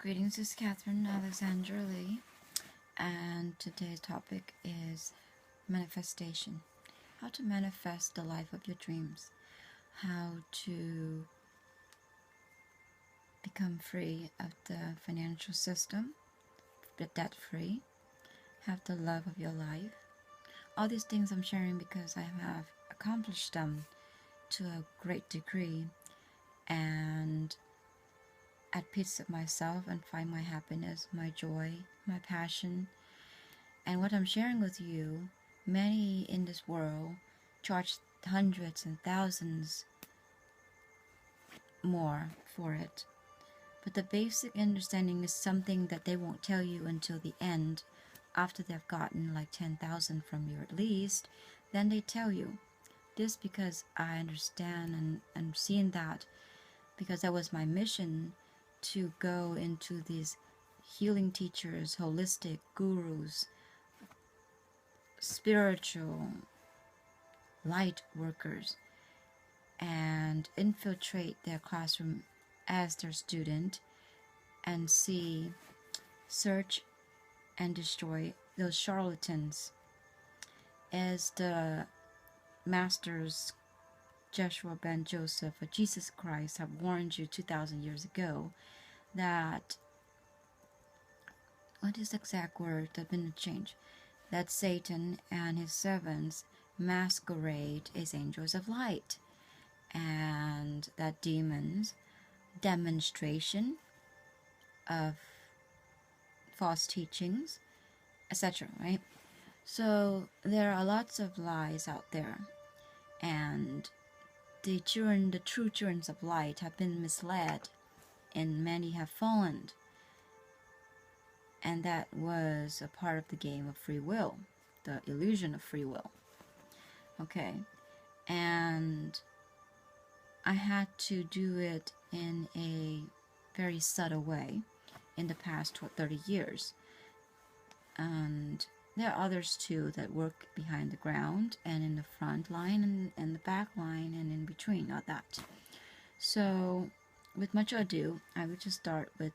Greetings, this is Catherine Alexandra Lee, and today's topic is manifestation. How to manifest the life of your dreams. How to become free of the financial system, debt free, have the love of your life. All these things I'm sharing because I have accomplished them to a great degree and at peace with myself and find my happiness, my joy, my passion. And what I'm sharing with you, many in this world charge hundreds and thousands more for it. But the basic understanding is something that they won't tell you until the end, after they've gotten like 10,000 from you at least. Then they tell you. This because I understand and I'm seeing that because that was my mission, to go into these healing teachers, holistic gurus, spiritual light workers, and infiltrate their classroom as their student and search and destroy those charlatans. As the masters Joshua ben Joseph or Jesus Christ have warned you 2,000 years ago, that, what is the exact word that's been changed? That Satan and his servants masquerade as angels of light, and that demons demonstration of false teachings, etc. Right? So there are lots of lies out there, and the true children of light have been misled, and many have fallen. And that was a part of the game of free will, the illusion of free will. Okay, and I had to do it in a very subtle way in the past 30 years. And there are others too that work behind the ground and in the front line and the back line and in between all that. So with much ado, I would just start with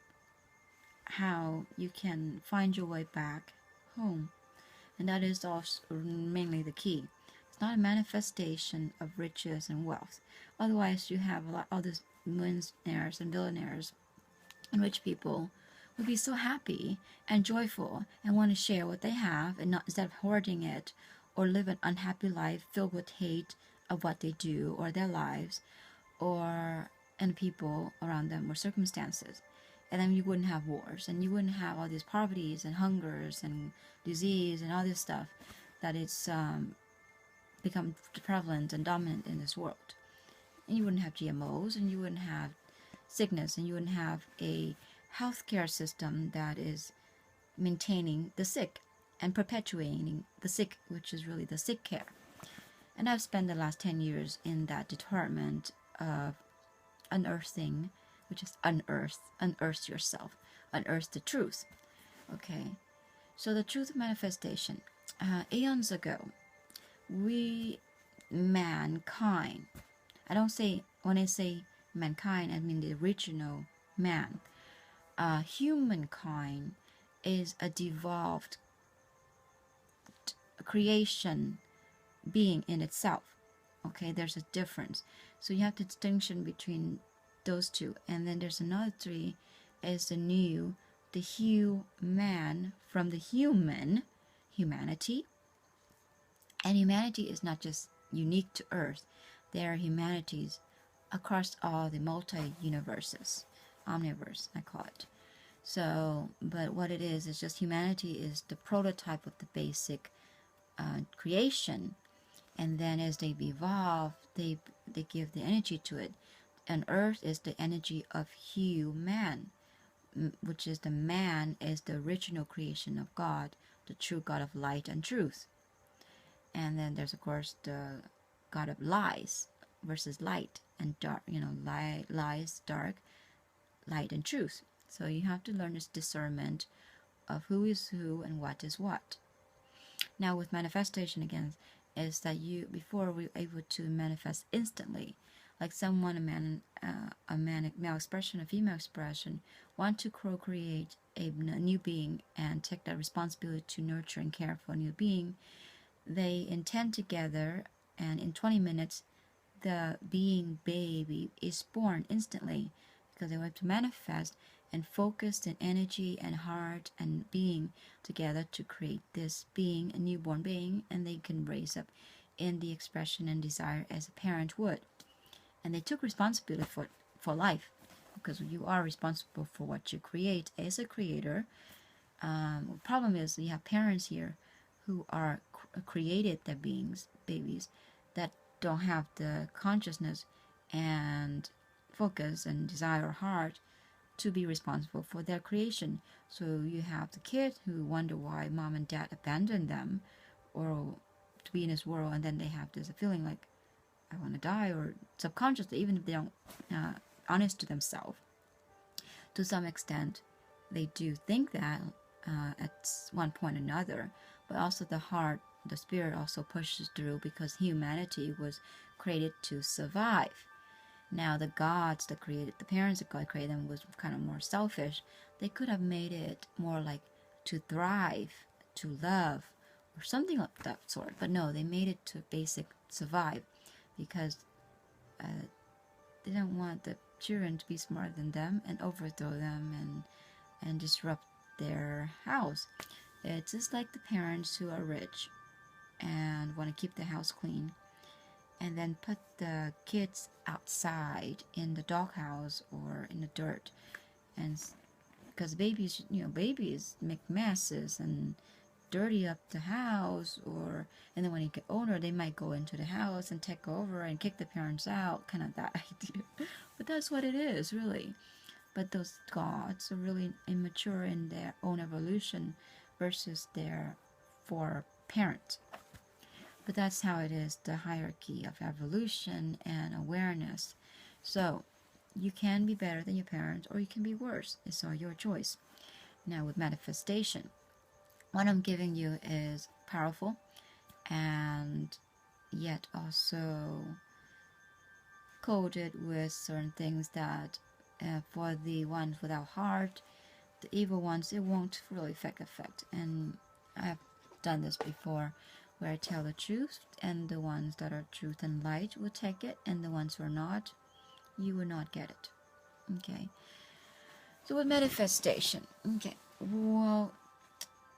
how you can find your way back home. And that is also mainly the key. It's not a manifestation of riches and wealth. Otherwise, you have all these millionaires and billionaires and rich people would be so happy and joyful and want to share what they have, and not, instead of hoarding it or live an unhappy life filled with hate of what they do or their lives or and people around them or circumstances. And then you wouldn't have wars, and you wouldn't have all these poverties and hungers and disease and all this stuff that it's become prevalent and dominant in this world. And you wouldn't have GMOs, and you wouldn't have sickness, and you wouldn't have a healthcare system that is maintaining the sick and perpetuating the sick, which is really the sick care. And I've spent the last 10 years in that department of unearthing, which is unearth yourself, unearth the truth. Okay, so the truth of manifestation. Aeons ago, mankind, when I say mankind, I mean the original man. Humankind is a devolved creation being in itself. Okay, there's a difference. So you have the distinction between those two. And then there's another three, is the human from the humanity. And humanity is not just unique to Earth. There are humanities across all the multi-universes. Omniverse, I call it. So, but what it is just humanity is the prototype of the basic creation. And then as they evolve, they give the energy to it. And Earth is the energy of human, which is the man is the original creation of God, the true God of light and truth. And then there's of course the God of lies versus light and dark, lies, dark, light and truth. So you have to learn this discernment of who is who and what is what. Now with manifestation again, is that before we were able to manifest instantly, like someone, a male expression, a female expression, want to procreate a new being and take that responsibility to nurture and care for a new being, they intend together, and in 20 minutes, the being baby is born instantly because they want to manifest and focus their energy and heart and being together to create this being, a newborn being, and they can raise up in the expression and desire as a parent would. And they took responsibility for life, because you are responsible for what you create as a creator. The problem is you have parents here who are created the beings, babies, that don't have the consciousness and focus and desire or heart to be responsible for their creation. So you have the kid who wonder why mom and dad abandoned them or to be in this world, and then they have this feeling like, I want to die, or subconsciously, even if they don't honest to themselves, to some extent they do think that at one point or another. But also the heart, the spirit also pushes through, because humanity was created to survive. Now the gods that created, the parents that God created them, was kind of more selfish. They could have made it more like to thrive, to love, or something of that sort. But no, they made it to basic survive, because they don't want the children to be smarter than them and overthrow them and disrupt their house. It's just like the parents who are rich and want to keep the house clean, and then put the kids outside in the doghouse or in the dirt, and because babies make messes and dirty up the house, or and then when they get older they might go into the house and take over and kick the parents out, kind of that idea. But that's what it is, really. But those gods are really immature in their own evolution versus their parents. But that's how it is, the hierarchy of evolution and awareness. So you can be better than your parents, or you can be worse. It's all your choice. Now with manifestation, what I'm giving you is powerful, and yet also coded with certain things that for the ones without heart, the evil ones, it won't really effect. And I've done this before, where I tell the truth, and the ones that are truth and light will take it, and the ones who are not, you will not get it. Okay. So with manifestation, okay, well,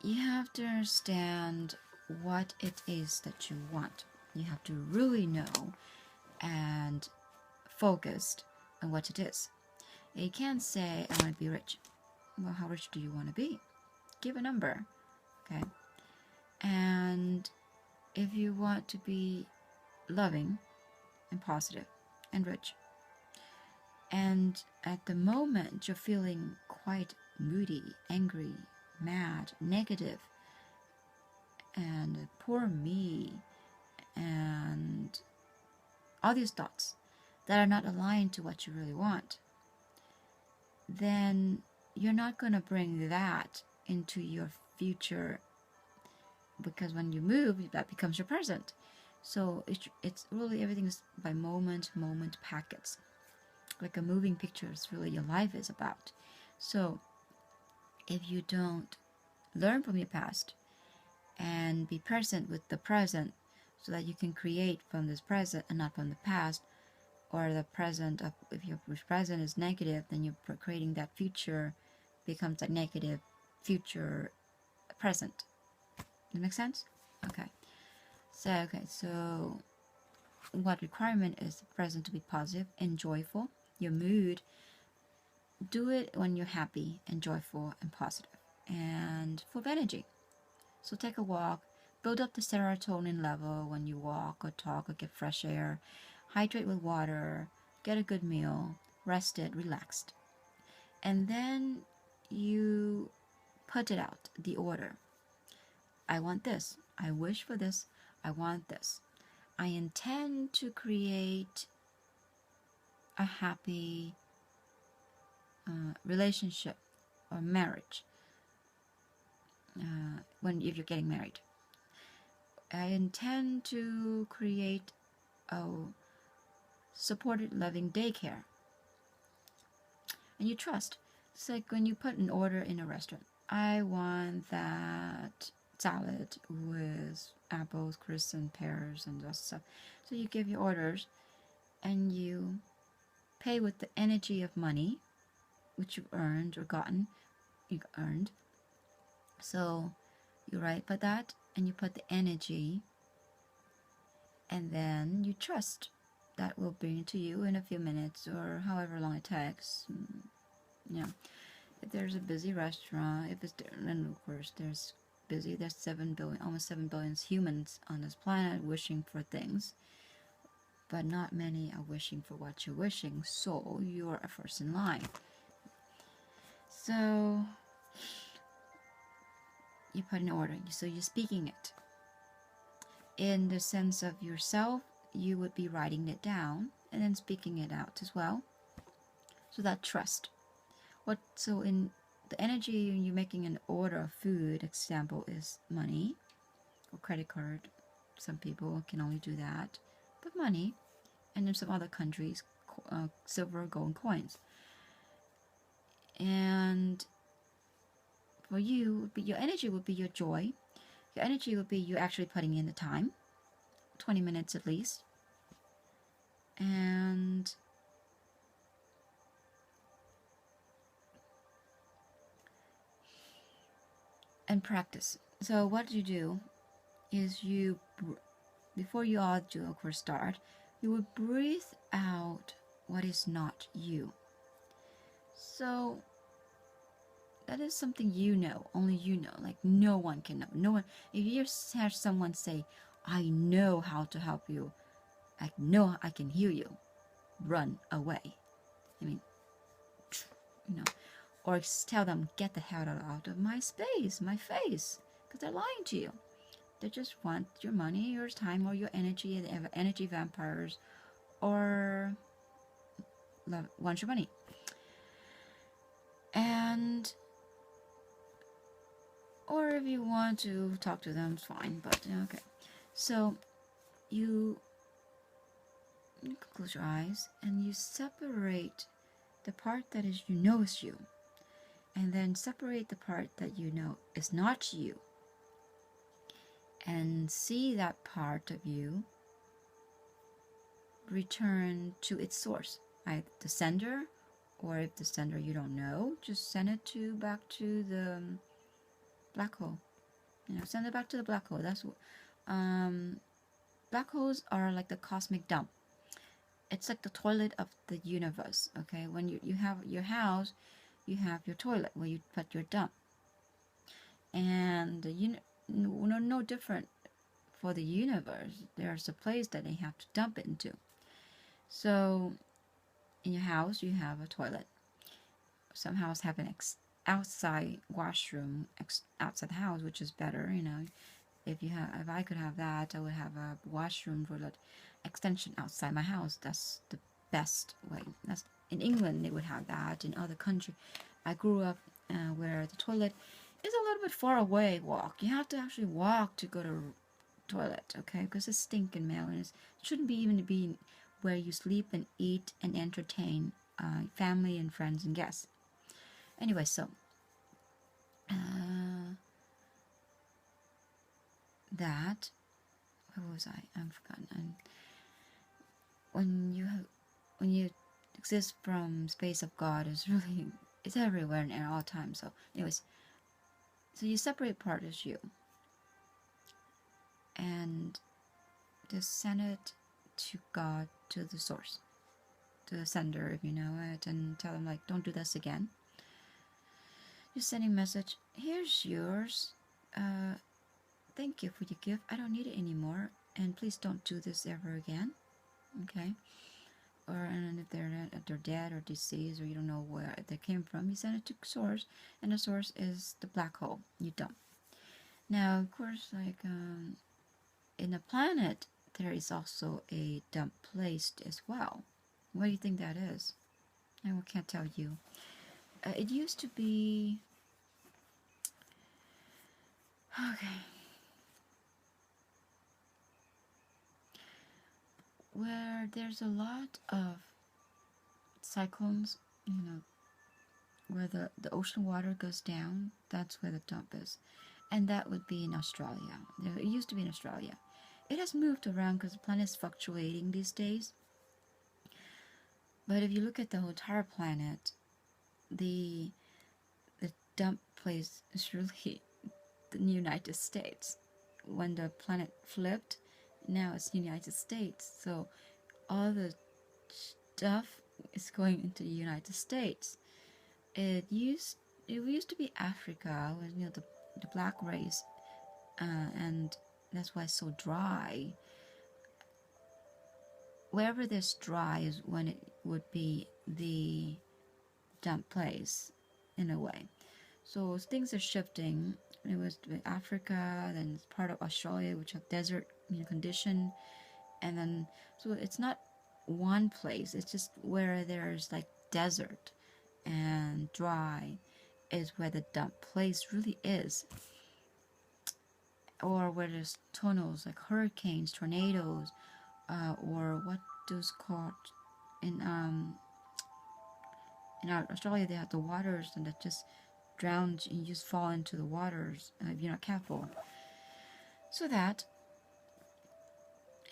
you have to understand what it is that you want. You have to really know and focused on what it is. You can't say, I want to be rich. Well, how rich do you want to be? Give a number, okay? And if you want to be loving and positive and rich, and at the moment you're feeling quite moody, angry, mad, negative, and poor me, and all these thoughts that are not aligned to what you really want, then you're not going to bring that into your future, because when you move, that becomes your present. So it's really, everything is by moment packets, like a moving picture is really your life is about. So if you don't learn from your past and be present with the present, so that you can create from this present and not from the past, or the present of, if your present is negative, then you're creating that future becomes a negative future present. Does that make sense? Okay. So what requirement is the present to be positive and joyful? Your mood, do it when you're happy and joyful and positive and full of energy. So take a walk, build up the serotonin level when you walk or talk or get fresh air, hydrate with water, get a good meal, rested, relaxed. And then you put it out, the order. I want this. I wish for this. I want this. I intend to create a happy relationship or marriage if you're getting married. I intend to create a supported, loving daycare. And you trust It's like when you put an order in a restaurant. I want that salad with apples, crisps, and pears and that stuff. So you give your orders and you pay with the energy of money, which you've earned or gotten, you earned. So you write for that and you put the energy, and then you trust that will bring it to you in a few minutes or however long it takes. Yeah. If there's a busy restaurant, if it's, and of course there's busy, there's 7 billion, almost 7 billion humans on this planet wishing for things, but not many are wishing for what you're wishing, so you're a first in line. So you put an order, so you're speaking it. In the sense of yourself, you would be writing it down and then speaking it out as well. So that trust. So in the energy you're making an order of food, example is money or credit card. Some people can only do that, but money. And in some other countries, silver, gold coins. And for you, your energy would be your joy. Your energy would be you actually putting in the time, 20 minutes at least. And practice. So what you do is you, before you all do, of course, start, you would breathe out what is not you. So that is something you know, only you know, like no one can know. No one, if you hear someone say, I know how to help you, I know I can heal you, run away. I mean, you know, or tell them, get the hell out of my space, my face, because they're lying to you. They just want your money, your time, or your energy, energy vampires, or want your money. And, or if you want to talk to them, it's fine, but okay. So you close your eyes and you separate the part that is you know is you, and then separate the part that you know is not you, and see that part of you return to its source, either the sender, or if the sender you don't know, just send it back to the black hole. Send it back to the black hole. That's what black holes are, like the cosmic dump. It's like the toilet of the universe. Okay, when you have your house, you have your toilet where you put your dump, and no different for the universe. There's a place that they have to dump it into. So in your house you have a toilet. Some houses have an outside washroom outside the house, which is better. If I could have that, I would have a washroom for that extension outside my house. That's the best way. That's in England they would have that. In other countries, I grew up where the toilet is a little bit far away. You have to actually walk to go to toilet, okay? Because it's stinking smell, and it shouldn't be even be where you sleep and eat and entertain family and friends and guests. Anyway, so that, where was I? I've forgotten. When you exist from space of God, it's everywhere and at all times. So anyways, so you separate part as you, and just send it to God, to the source, to the sender if you know it, and tell them, like, don't do this again. Just sending a message, here's yours, thank you for your gift, I don't need it anymore, and please don't do this ever again. Okay? And if they're dead or deceased, or you don't know where they came from, you send it to source, and the source is the black hole you dump. Now, of course, like in a planet, there is also a dump place as well. What do you think that is? I can't tell you. It used to be... Okay. Where there's a lot of cyclones, where the ocean water goes down, that's where the dump is. And that would be in Australia. It used to be in Australia. It has moved around because the planet is fluctuating these days. But if you look at the entire planet, the dump place is really the United States. When the planet flipped, now it's the United States. So all the stuff is going into the United States. It used to be Africa, with the black race, and that's why it's so dry. Wherever there's dry is when it would be the dump place, in a way. So things are shifting. It was Africa, then it's part of Australia, which have desert condition, and then so it's not one place. It's just where there's like desert and dry is where the dump place really is, or where there's tunnels like hurricanes, tornadoes, or what those called in Australia. They have the waters and that just drowns and you just fall into the waters if you're not careful. So that,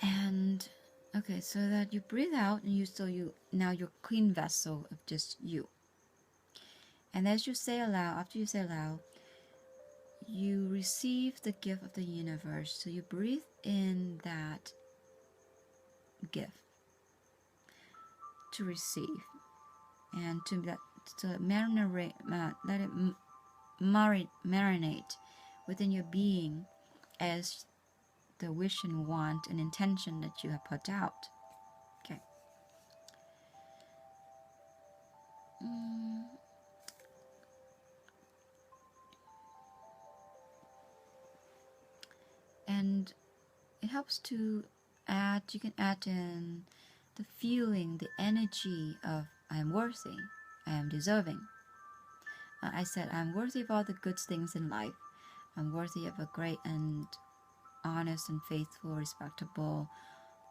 and okay, so that you breathe out and now you're a clean vessel of just you. And as you say aloud, after you say aloud, you receive the gift of the universe. So you breathe in that gift to receive, and to marinate, let it marinate within your being as the wish and want and intention that you have put out. Okay. And it helps to you can add in the feeling, the energy of I am worthy, I am deserving. I said I'm worthy of all the good things in life. I'm worthy of a great and honest and faithful, respectable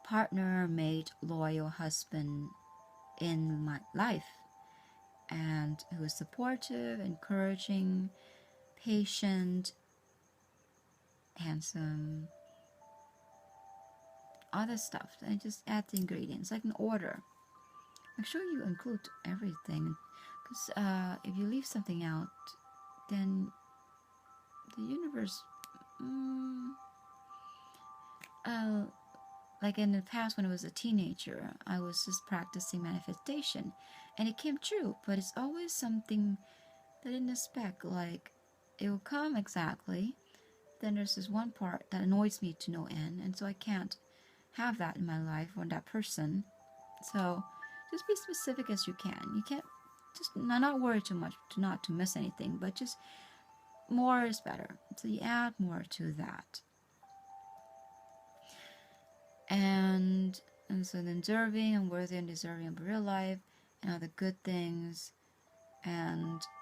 partner, mate, loyal husband in my life, and who is supportive, encouraging, patient, handsome, other stuff. I just add the ingredients like an order. Make sure you include everything, because if you leave something out, then the universe, like in the past when I was a teenager, I was just practicing manifestation, and it came true. But it's always something that I didn't expect. Like it will come exactly. Then there's this one part that annoys me to no end, and so I can't have that in my life or that person. So just be specific as you can. You can't just not worry too much not to miss anything, but just more is better. So you add more to that. And so then deserving and worthy and deserving of real life and all the good things, and